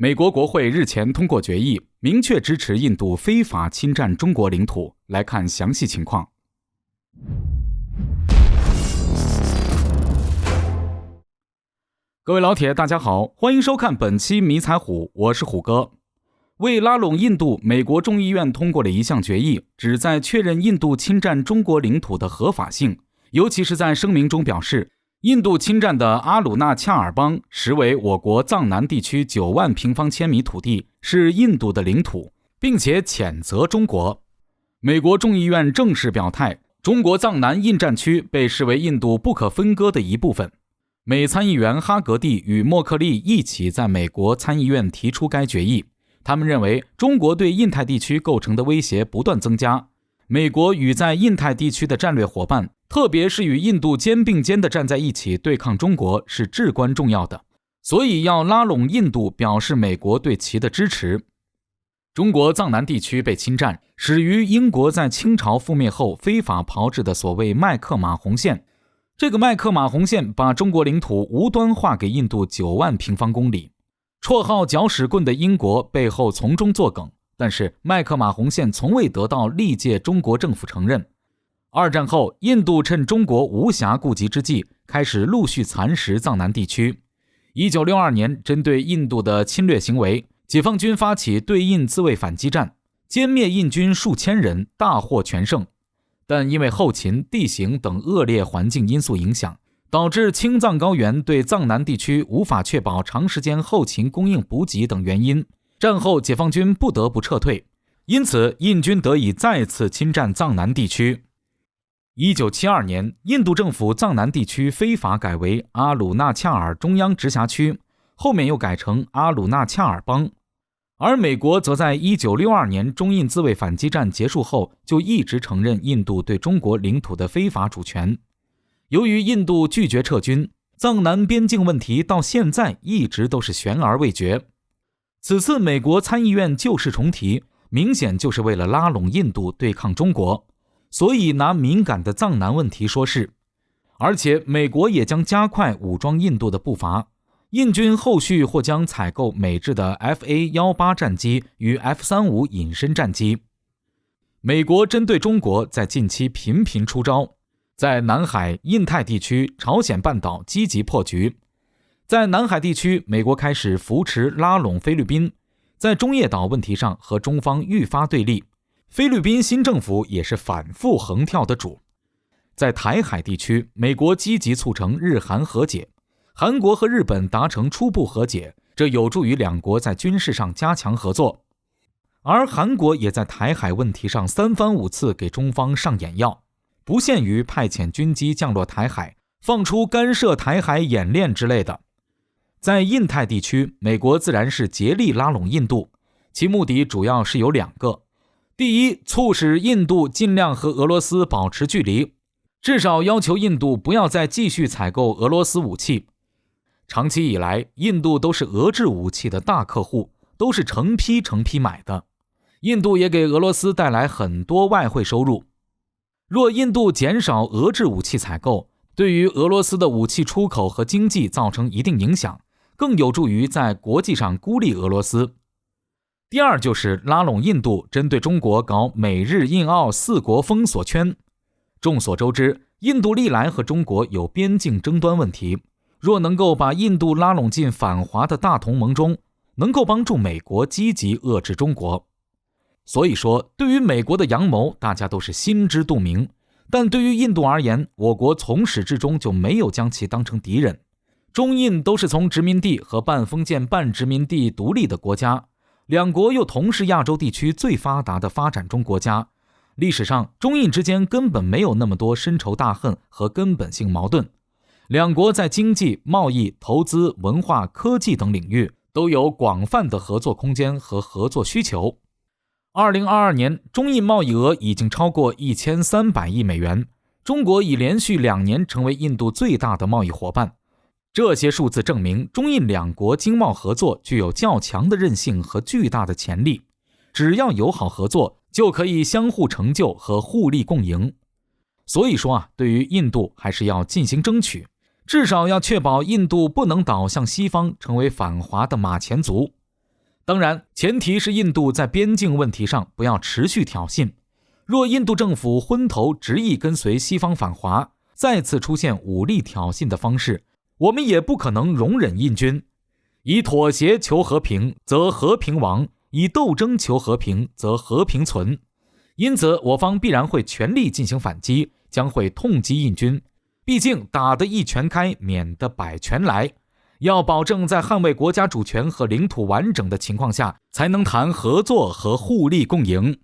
美国国会日前通过决议，明确支持印度非法侵占中国领土。来看详细情况。各位老铁，大家好，欢迎收看本期迷彩虎，我是虎哥。为拉拢印度，美国众议院通过了一项决议，旨在确认印度侵占中国领土的合法性，尤其是在声明中表示，印度侵占的阿鲁纳恰尔邦实为我国藏南地区9万平方千米土地，是印度的领土，并且谴责中国。美国众议院正式表态，中国藏南印占区被视为印度不可分割的一部分。美参议员哈格蒂与莫克利一起在美国参议院提出该决议，他们认为中国对印太地区构成的威胁不断增加，美国与在印太地区的战略伙伴，特别是与印度肩并肩地站在一起对抗中国是至关重要的，所以要拉拢印度，表示美国对其的支持。中国藏南地区被侵占，始于英国在清朝覆灭后非法炮制的所谓麦克马洪线。这个麦克马洪线把中国领土无端划给印度9万平方公里。绰号搅屎棍的英国背后从中作梗，但是麦克马洪线从未得到历届中国政府承认。二战后，印度趁中国无暇顾及之际，开始陆续蚕食藏南地区。1962年，针对印度的侵略行为，解放军发起对印自卫反击战，歼灭印军数千人，大获全胜。但因为后勤、地形等恶劣环境因素影响，导致青藏高原对藏南地区无法确保长时间后勤供应补给等原因，战后解放军不得不撤退，因此印军得以再次侵占藏南地区。1972年，印度政府藏南地区非法改为阿鲁纳恰尔中央直辖区，后面又改成阿鲁纳恰尔邦。而美国则在1962年中印自卫反击战结束后，就一直承认印度对中国领土的非法主权。由于印度拒绝撤军，藏南边境问题到现在一直都是悬而未决。此次美国参议院旧事重提，明显就是为了拉拢印度对抗中国，所以拿敏感的藏南问题说事。而且美国也将加快武装印度的步伐，印军后续或将采购美制的 FA-18 战机与 F-35 隐身战机。美国针对中国在近期频频出招，在南海、印太地区、朝鲜半岛积极破局。在南海地区，美国开始扶持拉拢菲律宾，在中业岛问题上和中方愈发对立，菲律宾新政府也是反复横跳的主。在台海地区，美国积极促成日韩和解，韩国和日本达成初步和解，这有助于两国在军事上加强合作。而韩国也在台海问题上三番五次给中方上眼药，不限于派遣军机降落台海，放出干涉台海演练之类的。在印太地区，美国自然是竭力拉拢印度，其目的主要是有2个。第一，促使印度尽量和俄罗斯保持距离，至少要求印度不要再继续采购俄罗斯武器。长期以来，印度都是俄制武器的大客户，都是成批买的。印度也给俄罗斯带来很多外汇收入。若印度减少俄制武器采购，对于俄罗斯的武器出口和经济造成一定影响，更有助于在国际上孤立俄罗斯。第二就是拉拢印度，针对中国搞美日印澳4国封锁圈。众所周知，印度历来和中国有边境争端问题，若能够把印度拉拢进反华的大同盟中，能够帮助美国积极遏制中国。所以说，对于美国的阳谋，大家都是心知肚明，但对于印度而言，我国从始至终就没有将其当成敌人。中印都是从殖民地和半封建半殖民地独立的国家，两国又同是亚洲地区最发达的发展中国家，历史上中印之间根本没有那么多深仇大恨和根本性矛盾，两国在经济、贸易、投资、文化、科技等领域都有广泛的合作空间和合作需求。2022年，中印贸易额已经超过1300亿美元，中国已连续2年成为印度最大的贸易伙伴。这些数字证明，中印两国经贸合作具有较强的韧性和巨大的潜力，只要友好合作，就可以相互成就和互利共赢。所以说对于印度还是要进行争取，至少要确保印度不能倒向西方，成为反华的马前卒。当然，前提是印度在边境问题上不要持续挑衅。若印度政府昏头执意跟随西方反华，再次出现武力挑衅的方式，我们也不可能容忍印军。以妥协求和平，则和平亡；以斗争求和平，则和平存。因此，我方必然会全力进行反击，将会痛击印军。毕竟打得一拳开，免得百拳来。要保证在捍卫国家主权和领土完整的情况下，才能谈合作和互利共赢。